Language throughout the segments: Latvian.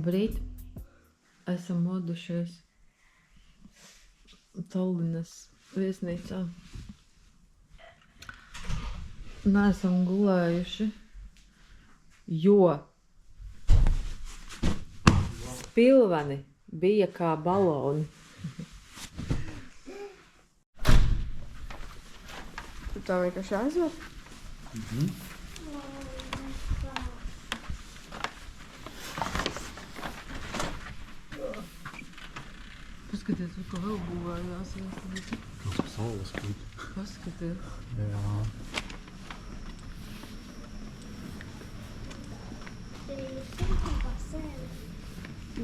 Labrīt, esam modušies Tallinas viesnīcā. Neesam gulējuši, jo spilveni bija kā baloni. Tu tā vienkārši aizver? Paskaties, ko vēl būvējās. Kas saules puķi. Paskaties. Jā.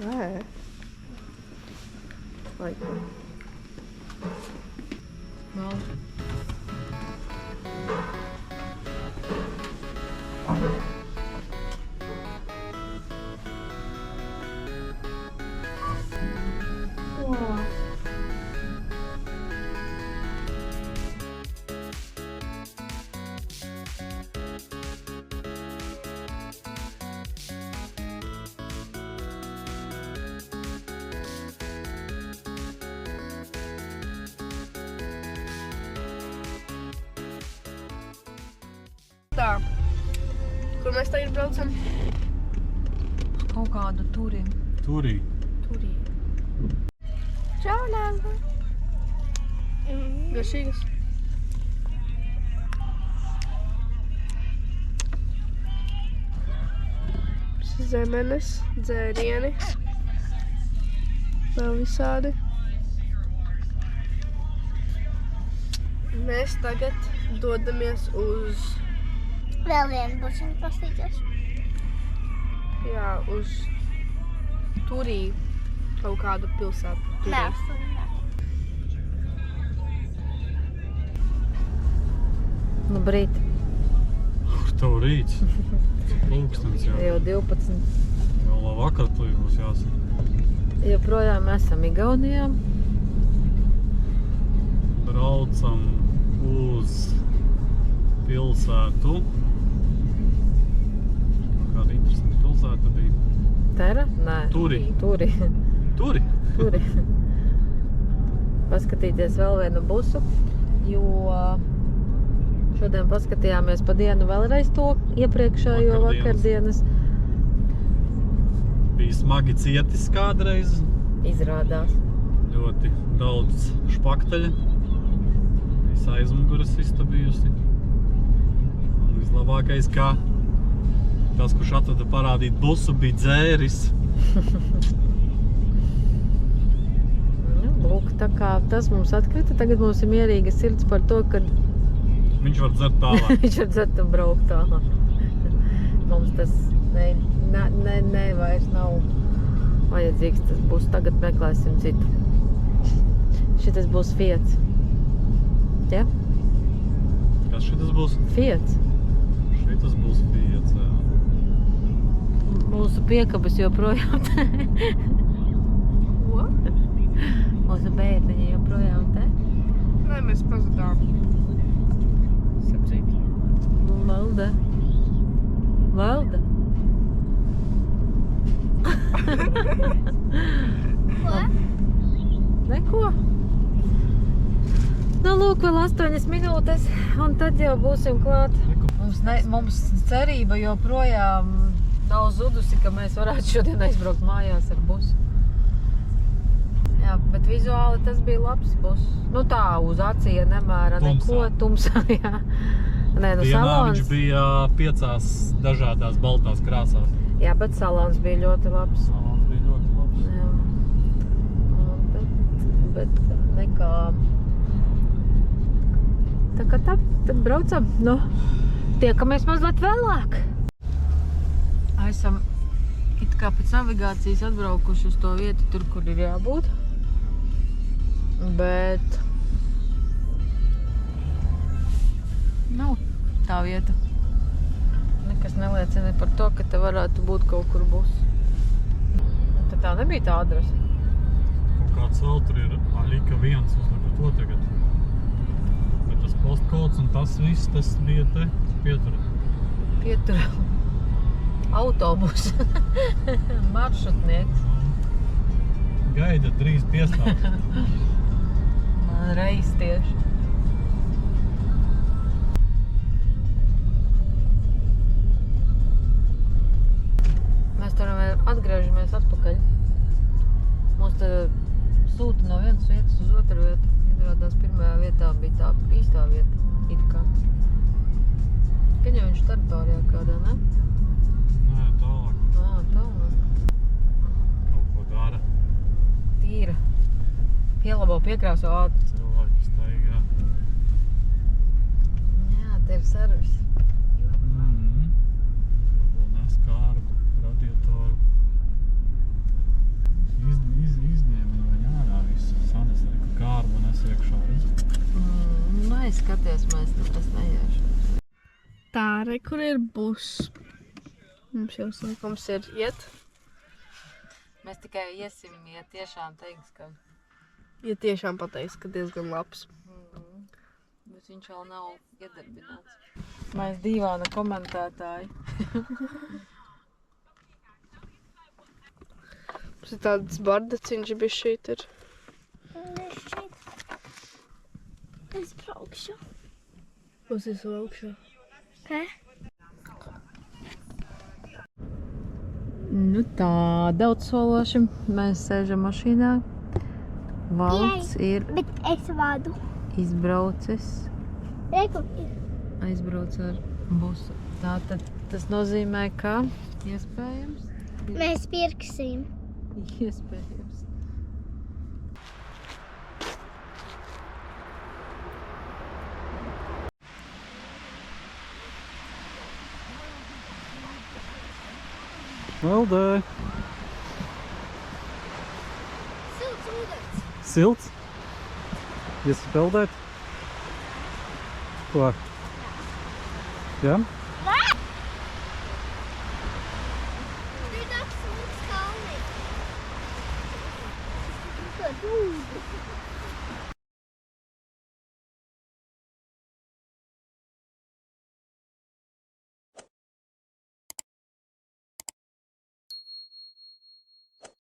Nē. Vai ko? Vēl. Tā. Kur mēs tagad braucam? Kaut kādu turi. Turī. Turī. Čau, Nāga. Garšīgas. Zemenes, dzērieni. Vēl visādi. Mēs tagad dodamies uz... Vēl vienu bučiņu pastīties. Jā, uz Turī, kaut kādu pilsētu. Turī. Labrīt. Kur tev rīts? Cik pulkstens jau? Jau 12. Vēl vakartlī būs jāsaka. Joprojām esam Igaunijā. Braucam uz pilsētu. Kāda interesanta pilsēta bija? Tera? Nē. Turi. Turi. Turi? Turi. Paskatīties vēl vienu busu, jo šodien paskatījāmies pa dienu vēlreiz to iepriekšējo vakardienas. Bija smagi cietis kādreiz. Izrādās. Ļoti daudz špakteļa. Visa aizmuguras bijusi. Un vislabākais, kā tas, kurš atveda parādīt busu, bija dzēris. Lūk, tā kā tas mums atkrita, tagad mums ir mierīga sirds par to, ka Viņš var dzert tālāk. viņš var dzert un braukt tālāk. Mums tas vairs nav vajadzīgs, tas būs, tagad meklēsim citu. Šitas būs Fiats. Ja? Kas šitas būs? Fiats. Šitas būs Fiats, jā. Mūsu piekabas joprojām te. Ko? Mūsu bērniņi joprojām te. Nē, mēs pazudām. Sapcīt. Valda. Valda. Ko? Neko. Nu, lūk, vēl 8 minūtes, un tad jau būsim klāt. Mums cerība joprojām nav zudusi, ka mēs varētu šodien aizbraukt mājās ar busu. Jā, bet vizuāli tas bija labs bus. Nu tā, uz acīja nemēra neko tumsā, jā. Nē, nu Dienā salons... viņš bija 5 dažādās baltās krāsās. Jā, bet salons bija ļoti labs. Salons bija ļoti labs. Jā. Bet nekā... Tā kā tā, tad braucam. Nu, tiekamies mazliet vēlāk. Esam it kā pēc navigācijas atbraukuši uz to vietu, tur, kur ir jābūt. Bet nav tā vieta. Nekas neliecina par to, ka te varētu būt kaut kur bus. Tad tā nebija tā adrese. Kaut kāds vēl tur ir Aļika 1, uzliku to tagad. Bet tas postkods un tas viss, tas bija te Pietura. Pietura. Autobus. Maršrutnieks. Gaida drīz piestāv. Man reiz tieši. Mēs tur atgriežamies atpakaļ. Mums te sūta no vienas vietas uz otru vietu. Izrādās pirmajā vietā bija tā īstā vieta. It kā. Gan jau viņš teritorijā kādā, ne? Nē, tālāk. Tālāk. Kaut ko dara. Tīra. Pielabo piekrāso ātri. Cilvēki staigā. Jā, te ir servis. Vēl nes kārbu, radiatoru. Izņēma no viņa ārā visu. Sanes arī, ka kārbu nes iekšā. Skaties, mēs neiešu. Tā arī, kur ir bus. Mums jau sākums ir iet. Mēs tikai iesim, ja tiešām teiks, ka... Ja tiešām pateiks, ka diezgan labs. Bet viņš vēl nav iedarbināts. Mēs dīvāna komentētāji. Mums ir tāds bardaciņš bišķīt ir. Es braukšu. Mums ir savu augšā. Hä? Nu tā, daudz sološi. Mēs sēžam mašīnā. Valds ir Bet es vādu. izbraucis. Reiku. Aizbrauc ar busu. Tātad tas nozīmē, ka iespējams. Mēs pirksim. Iespējams. Well done. Silts ūdens. Silts? Iesi peldēt? Ko? Jā? Tur ir tāds silts kalni. Tur ūdens.